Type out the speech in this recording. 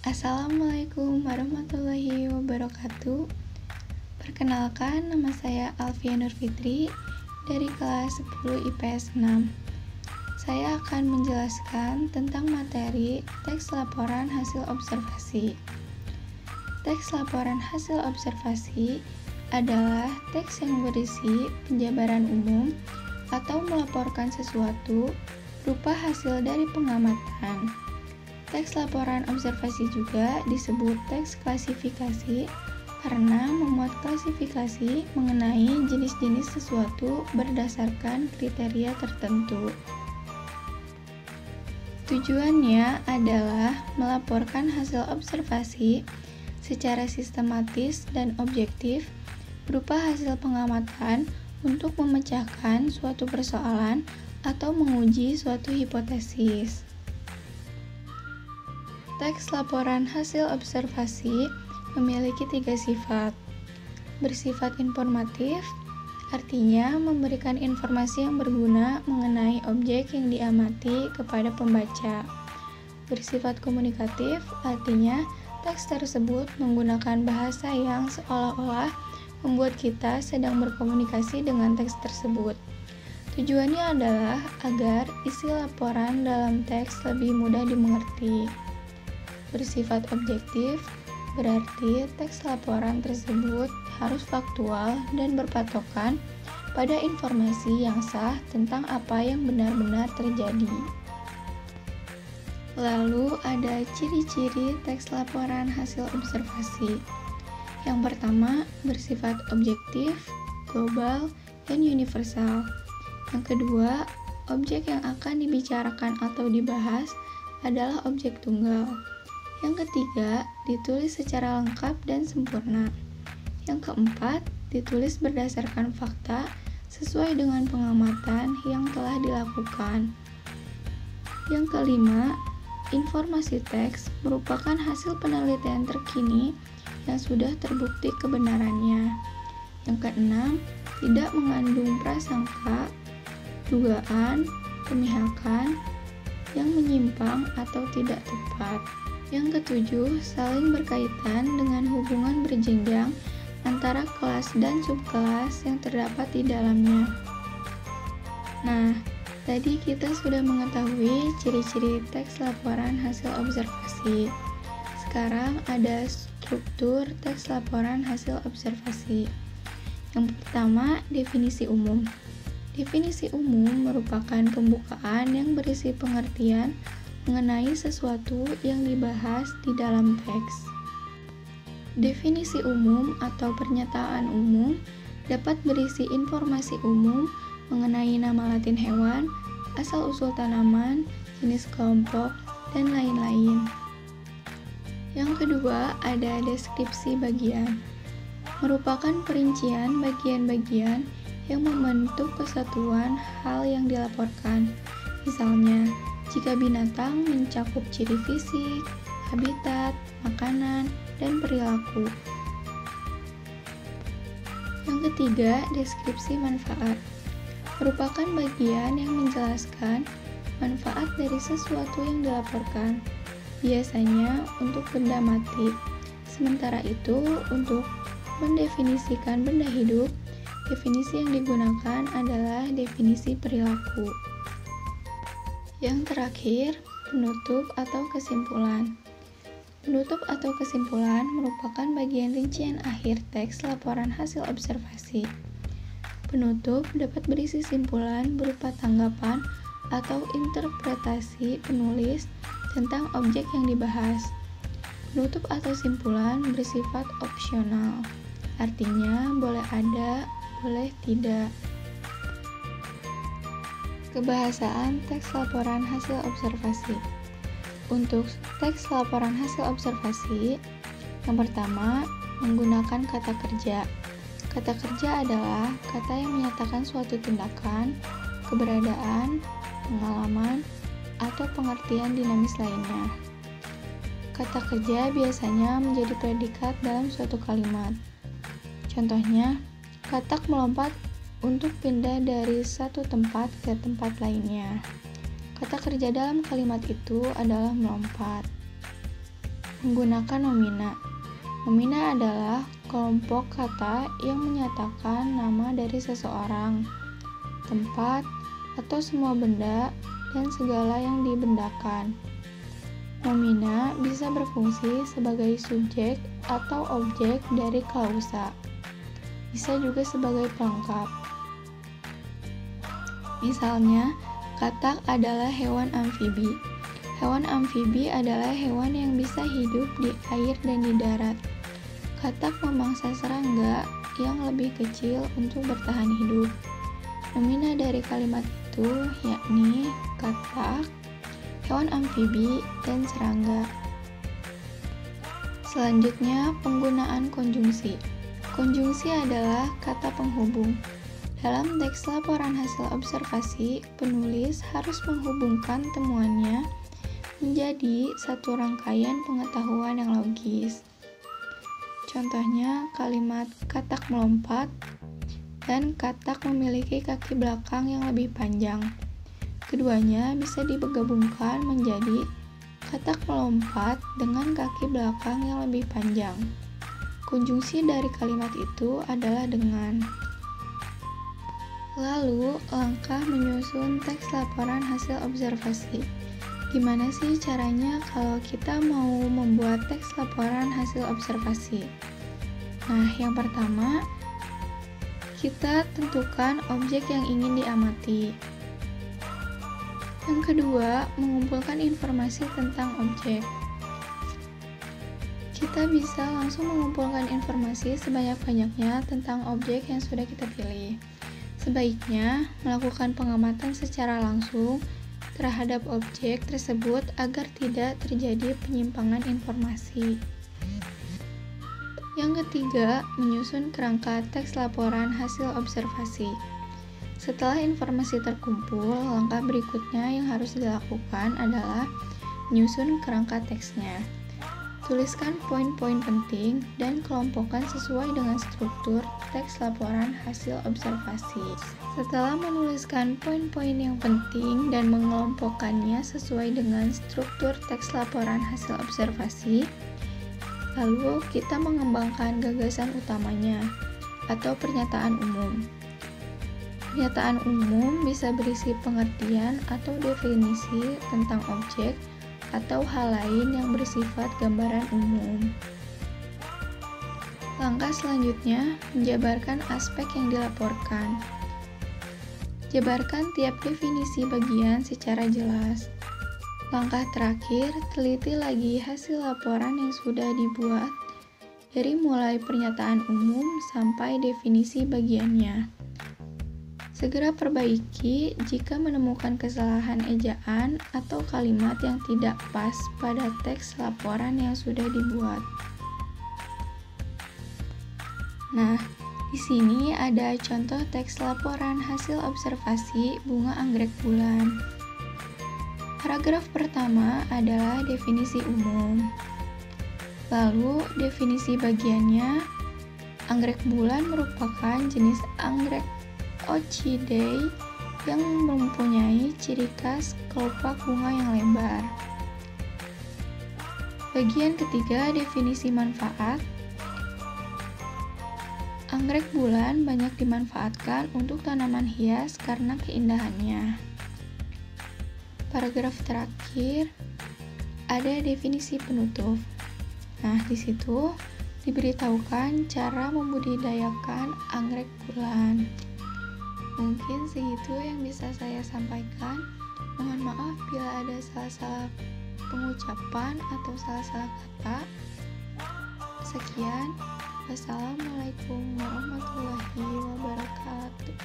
Assalamualaikum warahmatullahi wabarakatuh. Perkenalkan, nama saya Alfia Nurfitri dari kelas 10 IPS 6. Saya akan menjelaskan tentang materi teks laporan hasil observasi. Teks laporan hasil observasi adalah teks yang berisi penjabaran umum atau melaporkan sesuatu berupa hasil dari pengamatan. Teks laporan observasi juga disebut teks klasifikasi karena memuat klasifikasi mengenai jenis-jenis sesuatu berdasarkan kriteria tertentu. Tujuannya adalah melaporkan hasil observasi secara sistematis dan objektif berupa hasil pengamatan untuk memecahkan suatu persoalan atau menguji suatu hipotesis. Teks laporan hasil observasi memiliki 3 sifat. Bersifat informatif, artinya memberikan informasi yang berguna mengenai objek yang diamati kepada pembaca. Bersifat komunikatif, artinya teks tersebut menggunakan bahasa yang seolah-olah membuat kita sedang berkomunikasi dengan teks tersebut. Tujuannya adalah agar isi laporan dalam teks lebih mudah dimengerti. Bersifat objektif, berarti teks laporan tersebut harus faktual dan berpatokan pada informasi yang sah tentang apa yang benar-benar terjadi. Lalu ada ciri-ciri teks laporan hasil observasi. Yang pertama, bersifat objektif, global, dan universal. Yang kedua, objek yang akan dibicarakan atau dibahas adalah objek tunggal. Yang ketiga, ditulis secara lengkap dan sempurna. Yang keempat, ditulis berdasarkan fakta sesuai dengan pengamatan yang telah dilakukan. Yang kelima, informasi teks merupakan hasil penelitian terkini yang sudah terbukti kebenarannya. Yang keenam, tidak mengandung prasangka, dugaan, pemihakan yang menyimpang atau tidak tepat. Yang ketujuh, saling berkaitan dengan hubungan berjenjang antara kelas dan subkelas yang terdapat di dalamnya. Nah, tadi kita sudah mengetahui ciri-ciri teks laporan hasil observasi. Sekarang ada struktur teks laporan hasil observasi. Yang pertama, definisi umum. Definisi umum merupakan pembukaan yang berisi pengertian mengenai sesuatu yang dibahas di dalam teks. Definisi umum atau pernyataan umum dapat berisi informasi umum mengenai nama Latin hewan, asal-usul tanaman, jenis kelompok, dan lain-lain. Yang kedua, ada deskripsi bagian. Merupakan perincian bagian-bagian yang membentuk kesatuan hal yang dilaporkan. Misalnya, jika binatang mencakup ciri fisik, habitat, makanan, dan perilaku. Yang ketiga, deskripsi manfaat. Merupakan bagian yang menjelaskan manfaat dari sesuatu yang dilaporkan. Biasanya untuk benda mati. Sementara itu, untuk mendefinisikan benda hidup, definisi yang digunakan adalah definisi perilaku. Yang terakhir, penutup atau kesimpulan. Penutup atau kesimpulan merupakan bagian rincian akhir teks laporan hasil observasi. Penutup dapat berisi simpulan berupa tanggapan atau interpretasi penulis tentang objek yang dibahas. Penutup atau simpulan bersifat opsional, artinya boleh ada, boleh tidak. Kebahasaan teks laporan hasil observasi. Untuk teks laporan hasil observasi, yang pertama, menggunakan kata kerja. Kata kerja adalah kata yang menyatakan suatu tindakan, keberadaan, pengalaman, atau pengertian dinamis lainnya. Kata kerja biasanya menjadi predikat dalam suatu kalimat. Contohnya, katak melompat untuk pindah dari satu tempat ke tempat lainnya. Kata kerja dalam kalimat itu adalah melompat. Menggunakan nomina. Nomina adalah kelompok kata yang menyatakan nama dari seseorang, tempat, atau semua benda dan segala yang dibendakan. Nomina bisa berfungsi sebagai subjek atau objek dari klausa. Bisa juga sebagai pelengkap. Misalnya, katak adalah hewan amfibi. Hewan amfibi adalah hewan yang bisa hidup di air dan di darat. Katak memangsa serangga yang lebih kecil untuk bertahan hidup. Nomina dari kalimat itu yakni katak, hewan amfibi, dan serangga. Selanjutnya, penggunaan konjungsi. Konjungsi adalah kata penghubung. Dalam teks laporan hasil observasi, penulis harus menghubungkan temuannya menjadi satu rangkaian pengetahuan yang logis. Contohnya, kalimat katak melompat dan katak memiliki kaki belakang yang lebih panjang. Keduanya bisa digabungkan menjadi katak melompat dengan kaki belakang yang lebih panjang. Konjungsi dari kalimat itu adalah dengan. Lalu, langkah menyusun teks laporan hasil observasi. Gimana sih caranya kalau kita mau membuat teks laporan hasil observasi? Nah, yang pertama, kita tentukan objek yang ingin diamati. Yang kedua, mengumpulkan informasi tentang objek. Kita bisa langsung mengumpulkan informasi sebanyak-banyaknya tentang objek yang sudah kita pilih. Sebaiknya melakukan pengamatan secara langsung terhadap objek tersebut agar tidak terjadi penyimpangan informasi. Yang ketiga, menyusun kerangka teks laporan hasil observasi. Setelah informasi terkumpul, langkah berikutnya yang harus dilakukan adalah menyusun kerangka teksnya. Tuliskan poin-poin penting dan kelompokkan sesuai dengan struktur teks laporan hasil observasi. Setelah menuliskan poin-poin yang penting dan mengelompokkannya sesuai dengan struktur teks laporan hasil observasi, lalu kita mengembangkan gagasan utamanya atau pernyataan umum. Pernyataan umum bisa berisi pengertian atau definisi tentang objek atau hal lain yang bersifat gambaran umum. Langkah selanjutnya, menjabarkan aspek yang dilaporkan. Jabarkan tiap definisi bagian secara jelas. Langkah terakhir, teliti lagi hasil laporan yang sudah dibuat, dari mulai pernyataan umum sampai definisi bagiannya. Segera perbaiki jika menemukan kesalahan ejaan atau kalimat yang tidak pas pada teks laporan yang sudah dibuat. Nah, di sini ada contoh teks laporan hasil observasi bunga anggrek bulan. Paragraf pertama adalah definisi umum. Lalu, definisi bagiannya, anggrek bulan merupakan jenis anggrek Orchidae yang mempunyai ciri khas kelopak bunga yang lebar. Bagian ketiga, definisi manfaat. Anggrek bulan banyak dimanfaatkan untuk tanaman hias karena keindahannya. Paragraf terakhir ada definisi penutup. Nah, di situ diberitahukan cara membudidayakan anggrek bulan. Mungkin segitu yang bisa saya sampaikan. Mohon maaf bila ada salah-salah pengucapan atau salah-salah kata. Sekian. Wassalamualaikum warahmatullahi wabarakatuh.